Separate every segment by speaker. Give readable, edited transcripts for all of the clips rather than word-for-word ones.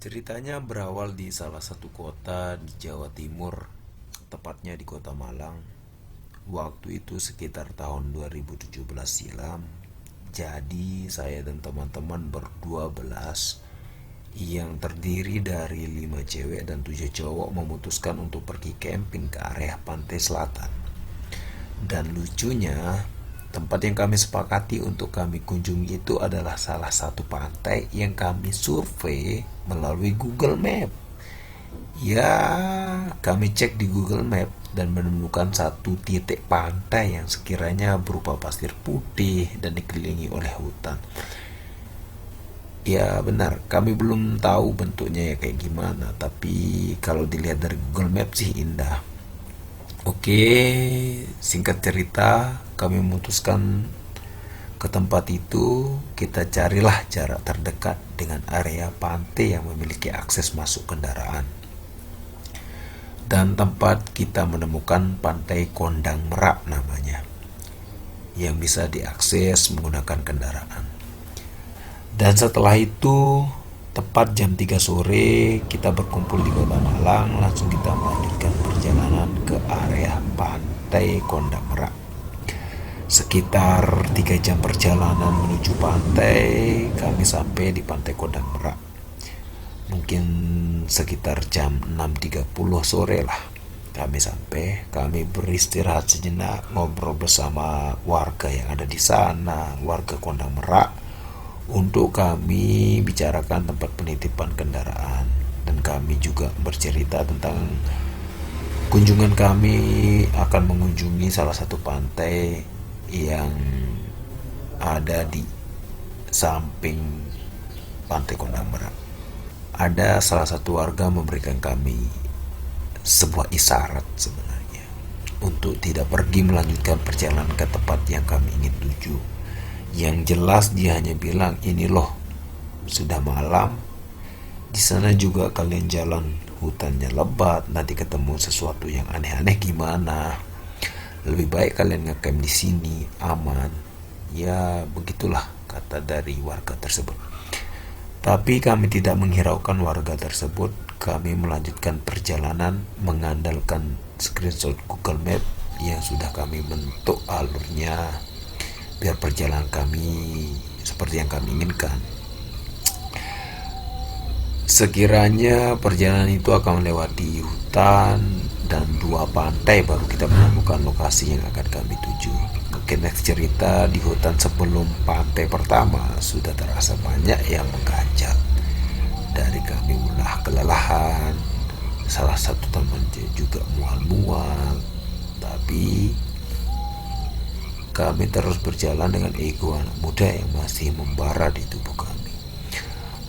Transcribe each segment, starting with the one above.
Speaker 1: Ceritanya berawal di salah satu kota di Jawa Timur, tepatnya di Kota Malang. Waktu itu sekitar tahun 2017 silam. Jadi saya dan teman-teman berdua belas yang terdiri dari 5 cewek dan 7 cowok memutuskan untuk pergi camping ke area pantai selatan. Dan lucunya, tempat yang kami sepakati untuk kami kunjungi itu adalah salah satu pantai yang kami survei melalui Google Map. Ya, kami cek di Google Map dan menemukan satu titik pantai yang sekiranya berupa pasir putih dan dikelilingi oleh hutan. Ya benar, kami belum tahu bentuknya ya kayak gimana, tapi kalau dilihat dari Google Map sih indah. Oke, singkat cerita, kami memutuskan ke tempat itu. Kita carilah jarak terdekat dengan area pantai yang memiliki akses masuk kendaraan. Dan tempat kita menemukan pantai Kondang Merak namanya, yang bisa diakses menggunakan kendaraan. Dan setelah itu, tepat jam 3 sore, kita berkumpul di Kota Malang. Langsung kita melanjutkan perjalanan ke area pantai Kondang Merak. Sekitar 3 jam perjalanan menuju pantai, kami sampai di pantai Kondang Merak. Mungkin sekitar jam 6.30 sore lah kami sampai. Kami beristirahat sejenak, ngobrol bersama warga yang ada di sana, warga Kondang Merak, untuk kami bicarakan tempat penitipan kendaraan. Dan kami juga bercerita tentang kunjungan kami akan mengunjungi salah satu pantai yang ada di samping pantai Kondang Merak. Ada salah satu warga memberikan kami sebuah isyarat sebenarnya untuk tidak pergi melanjutkan perjalanan ke tempat yang kami ingin tuju. Yang jelas dia hanya bilang, ini loh sudah malam, di sana juga kalian jalan hutannya lebat, nanti ketemu sesuatu yang aneh-aneh gimana? Lebih baik kalian ngecamp di sini, aman. Ya begitulah kata dari warga tersebut. Tapi kami tidak menghiraukan warga tersebut. Kami melanjutkan perjalanan mengandalkan screenshot Google Map yang sudah kami bentuk alurnya biar perjalanan kami seperti yang kami inginkan. Sekiranya perjalanan itu akan melewati hutan dan 2 pantai baru kita menemukan lokasi yang akan kami tuju. Oke, next cerita. Di hutan sebelum pantai pertama sudah terasa banyak yang mengganjal. Dari kami ulah kelelahan, salah satu teman juga mual-mual, tapi kami terus berjalan dengan ego anak muda yang masih membara di tubuh kami.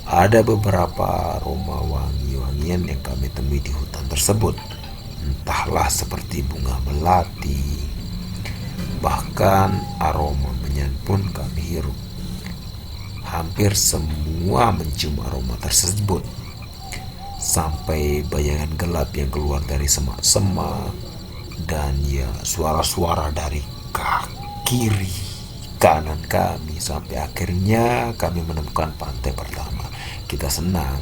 Speaker 1: Ada beberapa aroma wangi-wangian yang kami temui di hutan tersebut. Entahlah seperti bunga melati, bahkan aroma menyan pun kami hirup. Hampir semua mencium aroma tersebut, sampai bayangan gelap yang keluar dari semak-semak, dan ya suara-suara dari kiri kanan kami, sampai akhirnya kami menemukan pantai pertama. Kita senang,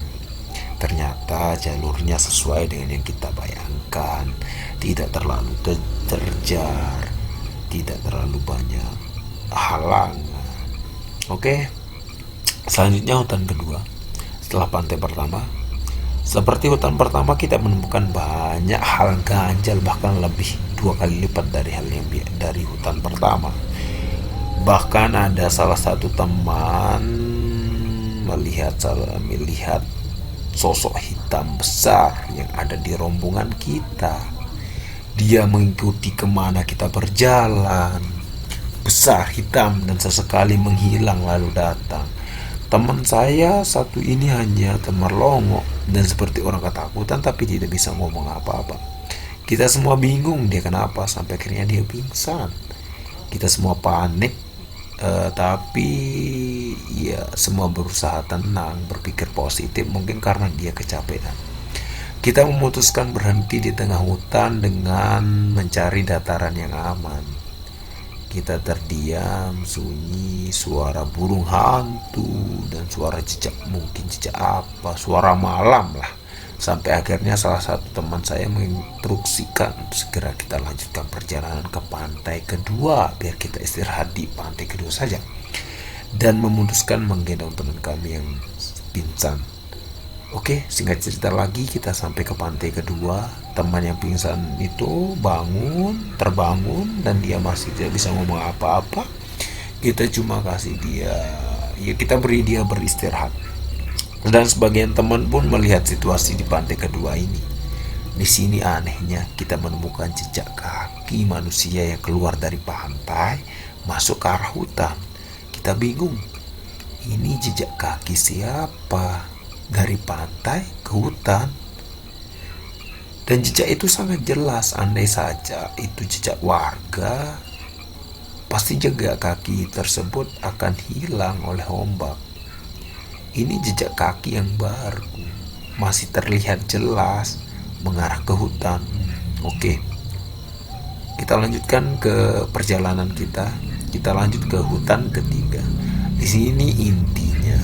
Speaker 1: ternyata jalurnya sesuai dengan yang kita bayangkan, tidak terlalu terjar, tidak terlalu banyak halangan. Oke, selanjutnya hutan kedua setelah pantai pertama. Seperti hutan pertama, kita menemukan banyak hal ganjal, bahkan lebih 2 kali lipat dari hal yang dari hutan pertama. Bahkan ada salah satu teman melihat sosok hitam besar yang ada di rombongan kita. Dia mengikuti kemana kita berjalan, besar, hitam, dan sesekali menghilang lalu datang. Teman saya satu ini hanya termerlongok dan seperti orang ketakutan, tapi tidak bisa ngomong apa-apa. Kita semua bingung dia kenapa, sampai akhirnya dia pingsan. Kita semua panik, tapi ya semua berusaha tenang, berpikir positif, mungkin karena dia kecapean. Kita memutuskan berhenti di tengah hutan dengan mencari dataran yang aman. Kita terdiam, sunyi, suara burung hantu, dan suara cicak, mungkin cicak apa, suara malam lah. Sampai akhirnya salah satu teman saya menginstruksikan untuk segera kita lanjutkan perjalanan ke pantai kedua, biar kita istirahat di pantai kedua saja. Dan memutuskan menggendong teman kami yang pingsan. Oke, singkat cerita lagi kita sampai ke pantai kedua. Teman yang pingsan itu terbangun dan dia masih tidak bisa ngomong apa-apa. Kita cuma kasih dia, ya kita beri dia beristirahat. Dan sebagian teman pun melihat situasi di pantai kedua ini. Di sini anehnya kita menemukan jejak kaki manusia yang keluar dari pantai masuk ke arah hutan. Kita bingung. Ini jejak kaki siapa? Dari pantai ke hutan. Dan jejak itu sangat jelas. Andai saja itu jejak warga, pasti jejak kaki tersebut akan hilang oleh ombak. Ini jejak kaki yang baru, masih terlihat jelas mengarah ke hutan. Oke, kita lanjutkan ke perjalanan kita. Kita lanjut ke hutan ketiga. Di sini intinya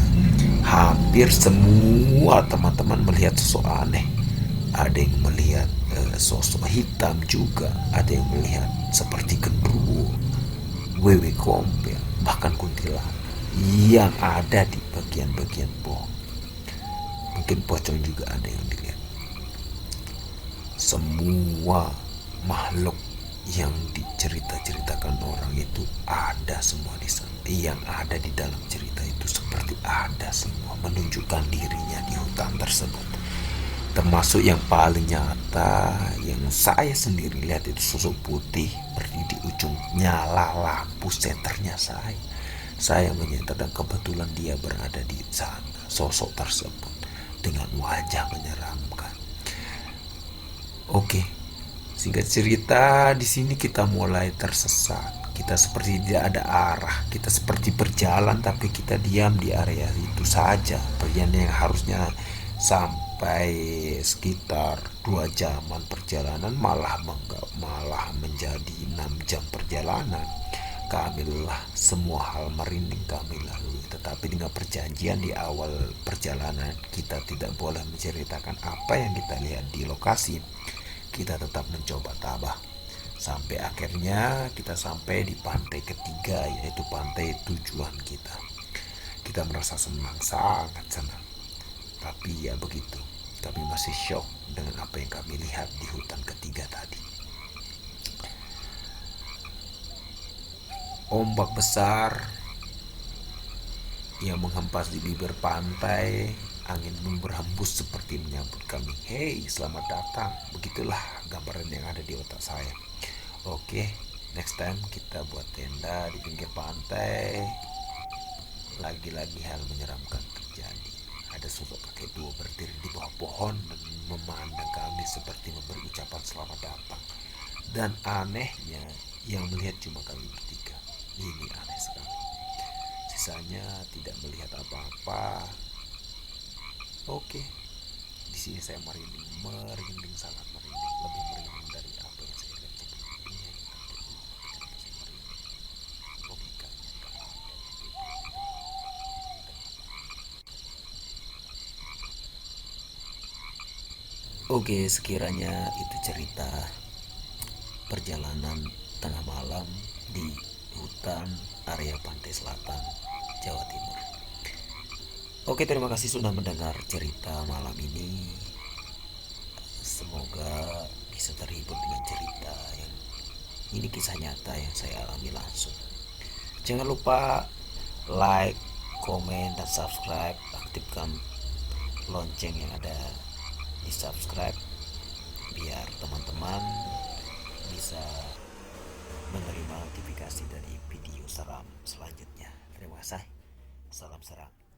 Speaker 1: hampir semua teman-teman melihat sosok aneh. Ada yang melihat sosok hitam juga, ada yang melihat seperti genderuwo, wewe gombel, bahkan kuntilanak yang ada di bagian-bagian pohon. Mungkin pocong juga ada yang dilihat. Semua makhluk yang dicerita-ceritakan orang itu ada semua di sana. Yang ada di dalam cerita itu seperti ada semua, menunjukkan dirinya di hutan tersebut. Termasuk yang paling nyata yang saya sendiri lihat itu sosok putih berdiri di ujung nyala lampu senternya saya. Saya menyenter dan kebetulan dia berada di sana, sosok tersebut dengan wajah menyeramkan. Oke, singkat cerita, di sini kita mulai tersesat. Kita seperti tidak ada arah. Kita seperti berjalan tapi kita diam di area itu saja. Perjalanan yang harusnya sampai sekitar 2 jaman perjalanan malah menjadi 6 jam perjalanan. Kami lelah, semua hal merinding kami lalui. Tetapi dengan perjanjian di awal perjalanan, kita tidak boleh menceritakan apa yang kita lihat di lokasi. Kita tetap mencoba tabah. Sampai akhirnya kita sampai di pantai ketiga, yaitu pantai tujuan kita. Kita merasa senang, sangat senang. Tapi ya begitu, kami masih shock dengan apa yang kami lihat di hutan ketiga tadi. Ombak besar yang menghempas di bibir pantai, angin pun berhembus seperti menyambut kami. Hey, selamat datang. Begitulah gambaran yang ada di otak saya. Oke, next time kita buat tenda di pinggir pantai. Lagi-lagi hal menyeramkan terjadi. Ada sosok kakek tua berdiri di bawah pohon dan memandang kami seperti memberi ucapan selamat datang. Dan anehnya, yang melihat cuma kami bertiga. Ini aneh sekali. Sisanya tidak melihat apa-apa. Oke, di sini saya merinding, sangat merinding, lebih merinding dari apa yang saya lihat sebelumnya. Logikanya nggak ada. Oke, sekiranya itu cerita perjalanan tengah malam di hutan area pantai selatan Jawa Timur. Oke, terima kasih sudah mendengar cerita malam ini. Semoga bisa terhibur dengan cerita yang ini kisah nyata yang saya alami langsung. Jangan lupa like, komen, dan subscribe. Aktifkan lonceng yang ada di subscribe biar teman-teman bisa menerima notifikasi dari video seram selanjutnya. Terima kasih. Salam seram.